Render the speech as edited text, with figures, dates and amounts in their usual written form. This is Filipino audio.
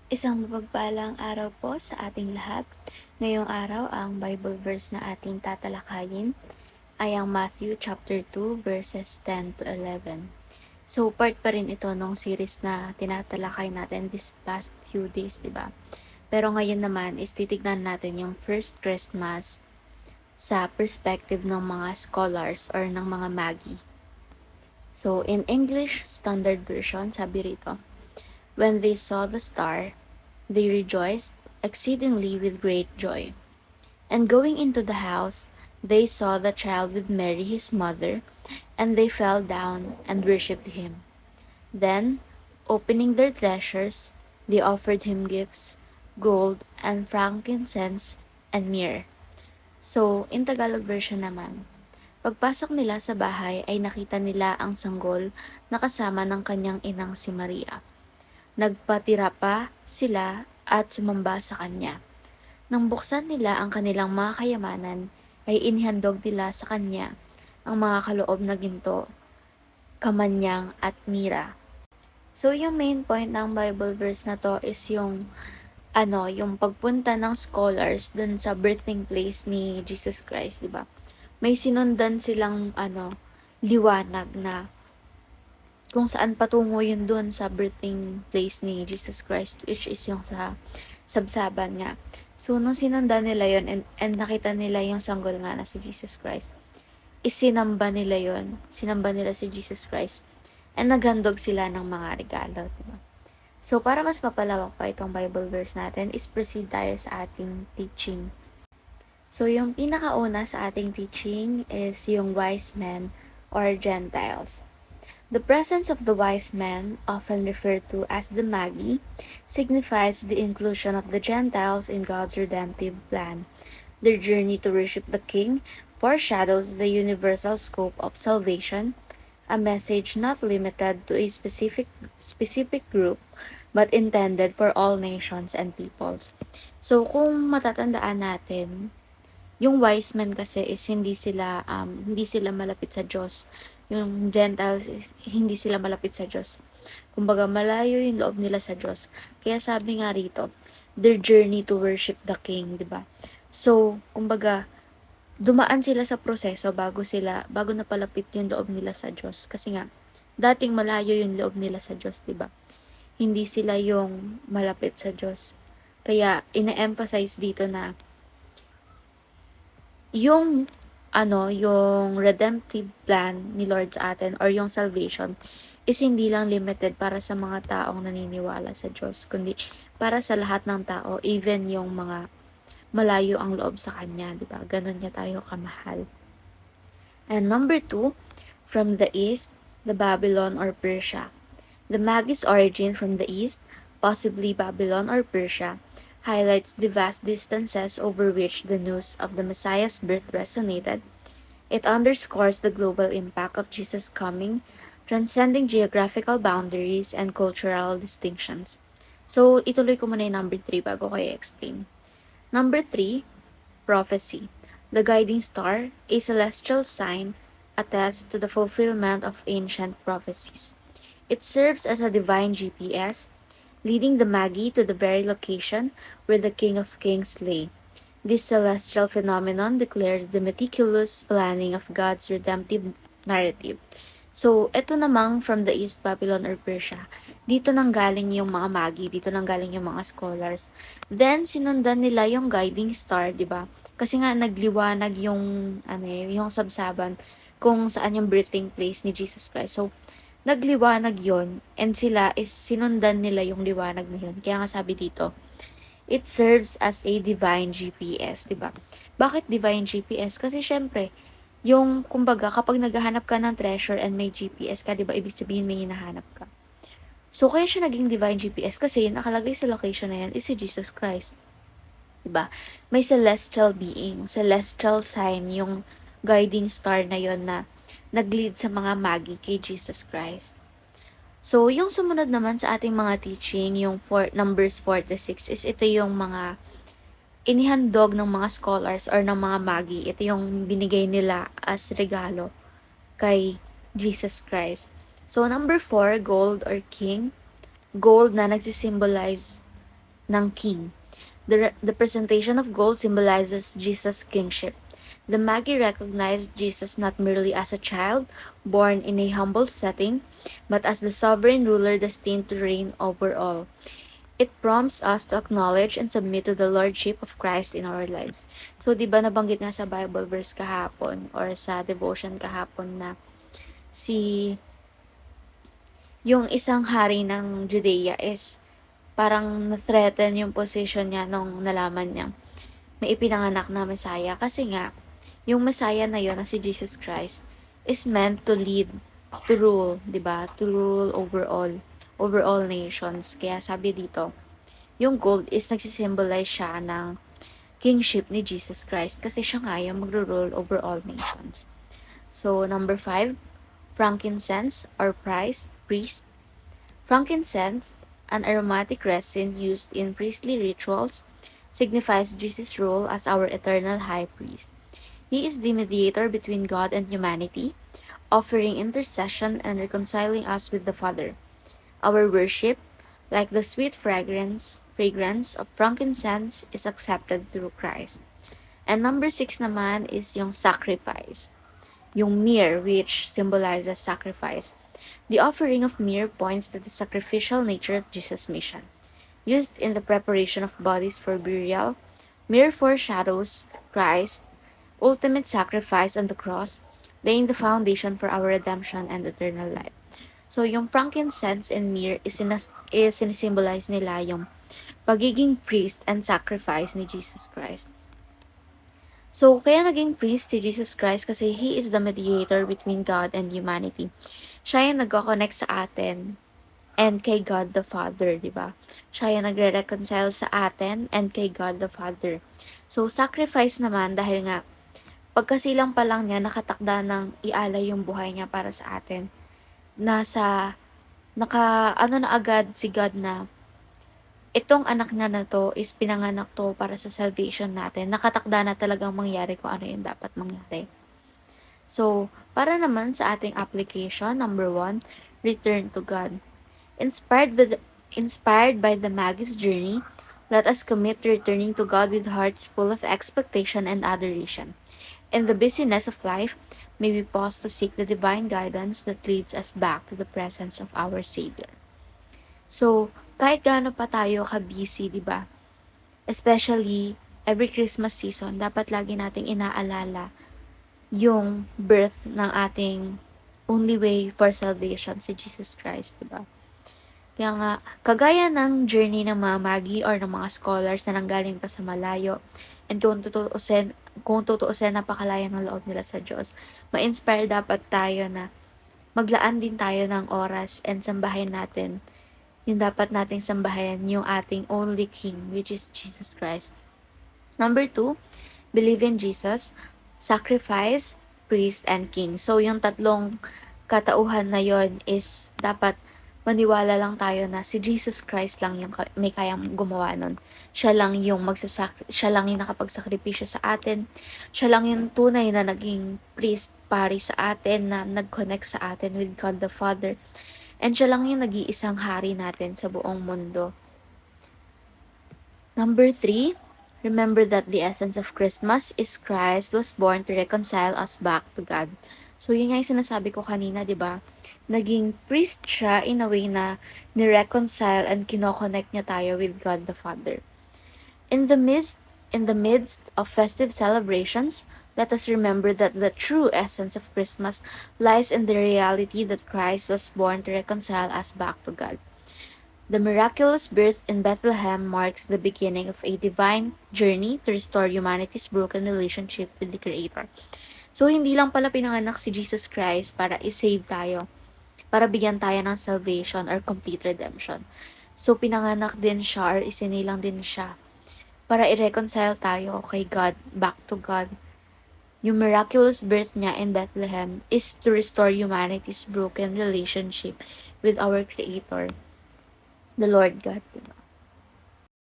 Isang mapagpalang araw po sa ating lahat. Ngayong araw, ang Bible verse na ating tatalakayin ay ang Matthew chapter 2 verses 10 to 11. So, part pa rin ito ng series na tinatalakay natin this past few days, di ba? Pero ngayon naman is titignan natin yung first Christmas sa perspective ng mga scholars or ng mga magi. So, in English Standard Version, sabi rito, "When they saw the star, they rejoiced exceedingly with great joy. And going into the house, they saw the child with Mary his mother, and they fell down and worshipped him. Then, opening their treasures, they offered him gifts, gold, and frankincense, and myrrh." So, in Tagalog version naman, pagpasok nila sa bahay ay nakita nila ang sanggol na kasama ng kanyang inang si Maria. Nagpatira pa sila at sumamba sa kanya. Nang buksan nila ang kanilang mga kayamanan, ay inihandog nila sa kanya ang mga kaloob na ginto, kamanyang at mira. So, yung main point ng Bible verse na to is yung pagpunta ng scholars dun sa birthing place ni Jesus Christ, di ba? May sinundan silang, liwanag na kung saan patungo yun dun sa birthing place ni Jesus Christ, which is yung sa sabsaban nga. So, nung sinundan nila yun and nakita nila yung sanggol nga na si Jesus Christ, isinamba nila yun. Sinamba nila si Jesus Christ. And naghandog sila ng mga regalo. Diba? So, para mas mapalawak pa itong Bible verse natin, is proceed tayo sa ating teaching. So, yung pinakauna sa ating teaching is yung wise men or Gentiles. The presence of the wise men, often referred to as the Magi, signifies the inclusion of the Gentiles in God's redemptive plan. Their journey to worship the King foreshadows the universal scope of salvation, a message not limited to a specific group, but intended for all nations and peoples. So, kung matatandaan natin, yung wise men kasi is hindi sila malapit sa Diyos. Yung Gentiles is hindi sila malapit sa Diyos. Kumbaga malayo yung loob nila sa Diyos. Kaya sabi nga rito, their journey to worship the King, 'di ba? So, kumbaga dumaan sila sa proseso bago napalapit yung loob nila sa Diyos. Kasi nga dating malayo yung loob nila sa Diyos, 'di ba? Hindi sila yung malapit sa Diyos. Kaya ina-emphasize dito na yung redemptive plan ni Lord sa atin or yung salvation is hindi lang limited para sa mga taong naniniwala sa Diyos, kundi para sa lahat ng tao, even yung mga malayo ang loob sa Kanya, di ba? Ganun niya tayo kamahal. And number 2, from the east, the Babylon or Persia. The Magi's origin from the east, possibly Babylon or Persia, highlights the vast distances over which the news of the Messiah's birth resonated. It underscores the global impact of Jesus' coming, transcending geographical boundaries and cultural distinctions. So, ituloy ko muna yung number 3 bago ko i-explain. Number 3, prophecy. The guiding star, a celestial sign, attests to the fulfillment of ancient prophecies. It serves as a divine GPS, leading the Magi to the very location where the King of Kings lay. This celestial phenomenon declares the meticulous planning of God's redemptive narrative. So, eto namang from the East, Babylon or Persia. Dito nang galing yung mga magi, dito nang galing yung mga scholars. Then, sinundan nila yung guiding star, di ba? Kasi nga nagliwanag yung sabsaban kung saan yung birthing place ni Jesus Christ. So, nagliwanag yon and sila is sinundan nila yung liwanag na yun. Kaya nga sabi dito, it serves as a divine GPS, di ba? Bakit divine GPS? Kasi syempre, yung kumbaga kapag naghahanap ka ng treasure and may GPS ka, di ba? Ibig sabihin may hinahanap ka. So, kaya siya naging divine GPS kasi nakalagay sa location na yan is si Jesus Christ. Diba? May celestial being, celestial sign, yung guiding star na yon na nag-lead sa mga magi kay Jesus Christ. So, yung sumunod naman sa ating mga teaching, yung numbers 4 to 6, is ito yung mga inihandog ng mga scholars or ng mga magi. Ito yung binigay nila as regalo kay Jesus Christ. So, number 4, gold or king. Gold na nagsisimbolize ng king. The presentation of gold symbolizes Jesus' kingship. The Magi recognized Jesus not merely as a child born in a humble setting, but as the sovereign ruler destined to reign over all. It prompts us to acknowledge and submit to the lordship of Christ in our lives. So, di ba nabanggit nga sa Bible verse kahapon or sa devotion kahapon na si yung isang hari ng Judea is parang na-threaten yung position niya nung nalaman niya may ipinanganak na Messiah kasi nga yung Messiah na yon na si Jesus Christ is meant to lead, to rule, 'di ba? To rule over all nations. Kaya sabi dito, yung gold is nagsisymbolize siya ng kingship ni Jesus Christ kasi siya nga yung magro-rule over all nations. So, number 5, frankincense or priest. Frankincense, an aromatic resin used in priestly rituals, signifies Jesus' role as our eternal high priest. He is the mediator between God and humanity, offering intercession and reconciling us with the Father. Our worship, like the sweet fragrance of frankincense, is accepted through Christ. And number 6 naman is yung sacrifice, yung myrrh, which symbolizes sacrifice. The offering of myrrh points to the sacrificial nature of Jesus' mission. Used in the preparation of bodies for burial, myrrh foreshadows Christ's ultimate sacrifice on the cross, laying the foundation for our redemption and eternal life. So, yung frankincense and myrrh is sinisimbolize nila yung pagiging priest and sacrifice ni Jesus Christ. So, kaya naging priest si Jesus Christ kasi He is the mediator between God and humanity. Siya yung nagko-connect sa atin and kay God the Father, di ba? Siya yung nagre-reconcile sa atin and kay God the Father. So, sacrifice naman dahil nga pagkasilang pa lang niya nakatakda ng ialay yung buhay niya para sa atin. Ano na agad si God na itong anak niya na to is pinanganak to para sa salvation natin. Nakatakda na talagang mangyari kung ano yung dapat mangyari. So, para naman sa ating application, number 1, return to God. Inspired by the Magi's journey, let us commit to returning to God with hearts full of expectation and adoration. In the busyness of life, may we pause to seek the divine guidance that leads us back to the presence of our Savior. So, kahit gaano pa tayo ka-busy, di ba? Especially, every Christmas season, dapat lagi nating inaalala yung birth ng ating only way for salvation, si Jesus Christ, di ba? Kaya nga, kagaya ng journey ng mga magi or ng mga scholars na nanggaling pa sa malayo, and kung tutuusin napakalayo ng loob nila sa Diyos, ma-inspire dapat tayo na maglaan din tayo ng oras and sambahin natin yung dapat nating sambahin, yung ating only King, which is Jesus Christ. Number 2, believe in Jesus, sacrifice, priest, and king. So, yung tatlong katauhan na yon is dapat maniwala lang tayo na si Jesus Christ lang yung may kayang gumawa nun. Siya lang yung nakapagsakripisyo sa atin. Siya lang yung tunay na naging priest, pari sa atin, na nag-connect sa atin with God the Father. And siya lang yung nag-iisang hari natin sa buong mundo. Number 3, remember that the essence of Christmas is Christ was born to reconcile us back to God. So, yun nga yung sinasabi ko kanina, di ba? Naging priest siya in a way na ni-reconcile and kinoconnect niya tayo with God the Father. In the midst of festive celebrations, let us remember that the true essence of Christmas lies in the reality that Christ was born to reconcile us back to God. The miraculous birth in Bethlehem marks the beginning of a divine journey to restore humanity's broken relationship with the Creator. So, hindi lang pala pinanganak si Jesus Christ para i-save tayo, para bigyan tayo ng salvation or complete redemption. So, pinanganak din siya or isinilang din siya para i-reconcile tayo kay God, back to God. Yung miraculous birth niya in Bethlehem is to restore humanity's broken relationship with our Creator, the Lord God. Diba?